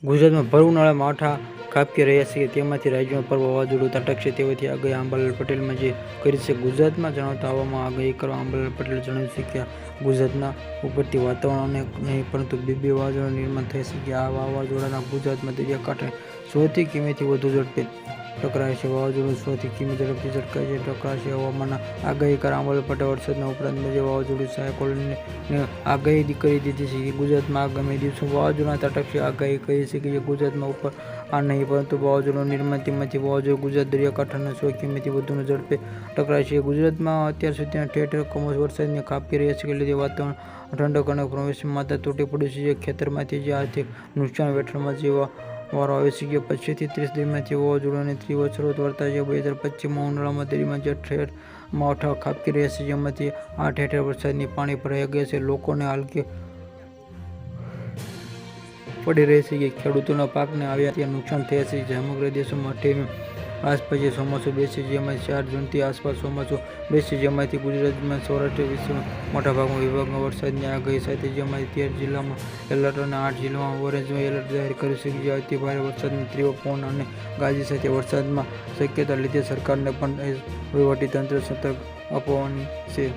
ગુજરાતમાં ભર ઉનાળામાં માવઠા ખાબકી રહ્યા છે. તેમાંથી રાજ્યમાં પર વાવાઝોડું ત્રાટકશે તેવી આગાહી અંબાલાલ પટેલે જે કરી છે. ગુજરાતમાં જણાવતા હવામાન આગાહી કરવા અંબાલાલ પટેલે જણાવ્યું છે કે ગુજરાતના ઉપરથી વાતાવરણ નહીં પરંતુ બે વાવાઝોડાનું નિર્માણ થઈ શકે. આ વાવાઝોડાના ગુજરાતમાં દરિયાકાંઠે 100 કિમીથી વધુ ઝડપે ટકરાય છે. વાવાઝોડું 100 કિમી ઝડપથી ટકરાશે. હવામાન આગાહીકાર અંબાલાલ પટેલે વરસાદના ઉપરાંત મધ્ય વાવાઝોડું સાયક્લોનની આગાહી કરી દીધી છે. ગુજરાતમાં આગામી દિવસોમાં વાવાઝોડા ત્રાટકશે. આગાહી કરી છે કે ગુજરાતમાં ઉપર આ નહીં પરંતુ વાવાઝોડું નિર્માણ તેમાંથી વાવાઝોડું ગુજરાત દરિયાકાંઠાના 100 કિમીથી વધુની ઝડપે ટકરાય છે. ગુજરાતમાં અત્યાર સુધીમાં ઠેર ઠેર કમોસમી વરસાદની ખાબકી રહ્યા છે. લીધે વાતાવરણ ઠંડક અને પ્રવેશની માત્રા તૂટી પડ્યું છે. ખેતરમાંથી જે આર્થિક નુકસાન વેઠવામાં જેવા વારો આવે છે કે 25 થી 30 દિવસમાંથી વાવાઝોડાની તીવ્ર અસરો વર્તાય છે. 2025માં ઉનાળામાં દરિયામાં જે ઠેર માવઠા ખાબકી રહ્યા છે જેમાંથી ઠેર ઠેર વરસાદની પાણી ભરાઈ ગયા છે. લોકોને હાલકી પડી રહી છે કે ખેડૂતોના પાકને આવ્યા ત્યાં નુકસાન થયા છે. સમગ્ર દેશમાં 28મી આસપાસ ચોમાસું બેસે જેમાં 4 જૂનથી આસપાસ ચોમાસું બેસે જેમાંથી ગુજરાતમાં સૌરાષ્ટ્ર વિસ્તારમાં મોટાભાગના વિભાગમાં વરસાદની આગાહી સાથે જેમાંથી 13 જિલ્લામાં એલર્ટ અને 8 જિલ્લામાં ઓરેન્જ એલર્ટ જાહેર કર્યું છે. જે અતિભારે વરસાદની તીવ્ર પવન અને ગાજવી સાથે વરસાદમાં શક્યતા લીધે સરકારને પણ વહીવટીતંત્ર સતર્ક અપાવવાની છે.